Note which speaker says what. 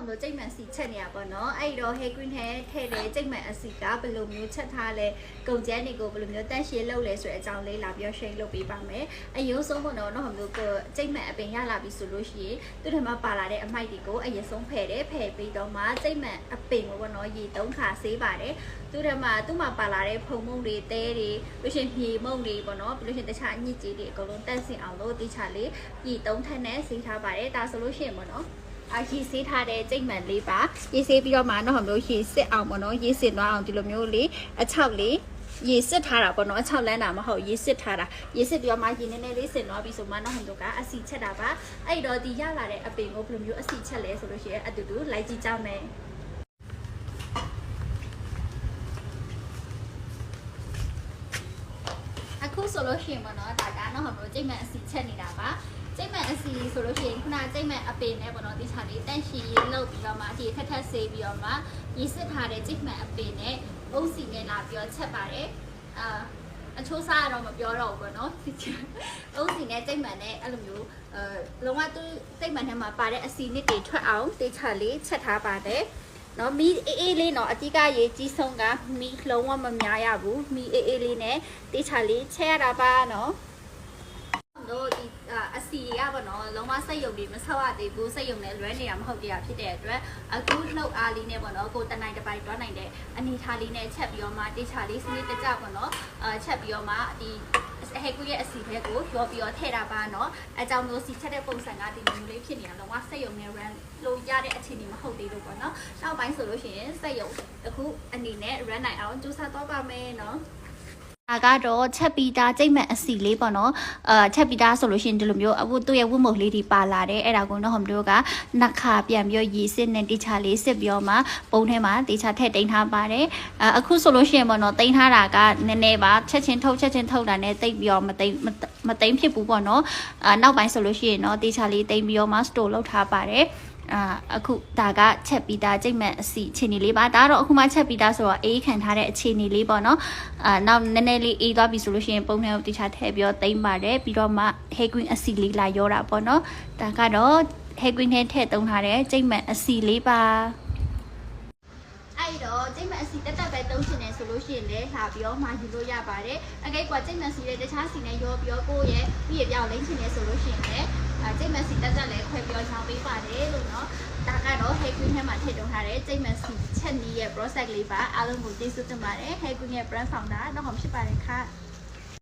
Speaker 1: တို့ကြိတ်မှန်စီချက်နေရပါတော့အဲ့တော့ hair green ထဲတဲ့ကြိတ်မှန်အစီကဘယ်လိုမျိုးချက်ထားလဲကုန်ကျန်းတွေကိုဘယ်လိုမျိုးတန့်ရှင်းလုပ်လဲဆိုတဲ့အကြောင်းလေးလာပြီး share လုပ်ပေးပါမယ်အရင်ဆုံးပေါ့နော်ဟိုမျိုးကိုကြိတ်မှန်အပင်ရလာပြီဆိုလို့ရှိရင်သူ့ထဲမှာပါလာတဲ့အမိုက်တွေကိုအရင်ဆုံးဖယ်ပြီးတော့မှကြိတ်မှန်အပင်ကိုပေါ့နော်ရေ3ခါဆေးပါတယ်သူ့ထဲမှာသူ့မှာပါလာတဲ့ဖုံမုံတွေတဲတွေလို့ရှိရင်မြေမုံတွေပေါ့နော်ပြီးလို့ရှိရင်တခြားအညစ်အကြေးတွေအကုန်လုံးတန့်စင်အောင်လို့တိချလေးရေ3ထပ်နဲ့ဆေးထားပါတယ်ဒါဆိုလို့ရှိရင်ပေါ့နော်ရေဆေးထားတဲ့ကြိတ်မှန်လေးပါရေဆေးပြီးတော့မှတော့မျိုးရေစစ်အောင်ပေါ့နော်ရေစစ်သွားအောင်ဒီလိုမျိုးလေးအချောက်လေးရေစစ်ထားတာပေါ့နော်6လမ်းတာမဟုတ်ရေစစ်ထားတာရေစစ်ပြီးတော့မှရေနည်းနည်းလေးစစ်သွားပြီးဆိုမှတော့ဟိုတို့ကအစီချက်တာပါအဲ့တော့ဒီရလာတဲ့အပင်ကိုဘယ်လိုမျိုးအစီချက်လဲဆိုလို့ရှိရင်အတူတူလိုက်ကြည့်ကြမယ်အခုဆိုလို့ရှိရင်ပေါ့နော်ဒါကတော့ဟိုမျိုးကြိတ်မှန်အစီချက်နေတာပါကြိတ်မှန်အစီဆိုလို့ရှိရင်ခုနကြိတ်မှန်အပင်နဲ့ပေါ့နော်ဒီချာလေးတန့်ရှင်းရေးလုပ်ပြီးတော့မှဒီထက်ဆေးပြီးတော့မှရေစစ်ထားတဲ့ကြိတ်မှန်အပင်နဲ့အုပ်စီနဲ့လာပြီးတော့ချက်ပါတယ်အချိုးစားတော့မပြောတော့ဘူးပေါ့နော်အုပ်စီနဲ့ကြိတ်မှန်နဲ့အဲ့လိုမျိုးလုံးဝသူကြိတ်မှန်ထဲမှာပါတဲ့အစီနစ်တွေထွက်အောင်ဒီချာလေးချက်ထားပါတယ်နော်မီအေးလေးနော်အတိကရေးကြီးဆုံးကမီလုံးဝမများရဘူးမီအေးလေးနဲ့တိချာလေးချက်ရတာပါနော်တို့ဒီအစီရပါတော့လုံးဝစိတ်ယုံပြီးမဆောက်ရသေးဘူးစိတ်ယုံနဲ့လွဲနေတာမဟုတ်တရားဖြစ်တဲ့အတွက်အခုလှုပ်အားလေးနဲ့ပေါ့နော်ကိုတနိုင်တစ်ပိုက်တွားနိုင်တဲ့အနေထားလေးနဲ့ချက်ပြီးတော့မှတိချာလေးစနစ်တကျပေါ့နော်ချက်ပြီးတော့မှဒီဟဲကူရဲ့အစီထဲကိုရောပြီးတော့ထည့်တာပါနော်အကြောင်းမျိုးစီချက်တဲ့ပုံစံကဒီမျိုးလေးဖြစ်နေတာလုံးဝစိတ်ယုံနဲ့ run လို့ရတဲ့အခြေအနေမဟုတ်သေးလို့ပေါ့နော်နောက်ပိုင်းဆိုလို့ရှိရင်စိတ်ယုံအခုအနေနဲ့ run နိုင်အောင်ကြိုးစားတော့ပါမယ်နော်ဒါကတော့ချက်ပီတာကြိတ်မှန်အစီလေးပေါ့နော်ချက်ပီတာဆိုလို့ရှိရင်ဒီလိုမျိုးအခုသူ့ရဲ့ဝတ်မုတ်လေးတွေပါလာတယ်အဲ့ဒါကိုတော့ဟိုမျိုးကနှစ်ခါပြန်ပြီးရေစစ်နဲ့တိချာလေးစစ်ပြီးတော့မှပုံထဲမှာတိချာထည့်တိန်ထားပါတယ်အခုဆိုလို့ရှိရင်ပေါ့နော်တိန်ထားတာကနည်းနည်းပါချက်ချင်းထုတ်တာနဲ့တိတ်ပြီးတော့မတိန်ဖြစ်ဘူးပေါ့နော်နောက်ပိုင်းဆိုလို့ရှိရင်တော့တိချာလေးတိန်ပြီးတော့မှ store လုပ်ထားပါတယ်အခုဒါကချက်ပီတာကြိတ်မှန်အစီအခြေအနေလေးပါဒါတော့အခုမှချက်ပီတာဆိုတော့အေးခံထားတဲ့အခြေအနေလေးပေါ့နော်နောက်နည်းနည်းလေးအေးသွားပြီဆိုလို့ရှိရင်ပုံထဲကိုတိချာထည့်ပြီးတော့တိမ့်ပါတယ်ပြီးတော့မှ hair green အစီလေးလာရောတာပေါ့နော်ဒါကတော့ hair green နဲ့ထည့်သုံးထားတဲ့ကြိတ်မှန်အစီလေးပါအဲ့တော့ကြိတ်မှန်အစီတက်ပဲသုံးချင်တယ်ဆိုလို့ရှိရင်လည်းလာပြီးတော့မှယူလို့ရပါတယ်အကိတ်ကကြိတ်မှန်စီတဲ့တခြားစီနဲ့ရောပြီးတော့ကိုယ့်ရဲ့ပြည့်ပြောင်းလိမ့်ချင်တယ်ဆိုလို့ရှိရင်လည်းကြိတ်မှန်စီတက်လည်းခွဲပြောင်းချောင်းပေးပါတယ်လို့နော်ဒါကတော့ hair green ထဲမှာထည့်သွင်းထားတဲ့ကြိတ်မှန်စီချက်နီးရဲ့ process လေးပါအားလုံးကိုကျေးဇူးတင်ပါတယ် hair green ရဲ့ brand founder တော့ဟောဖြစ်ပါတယ်ခါ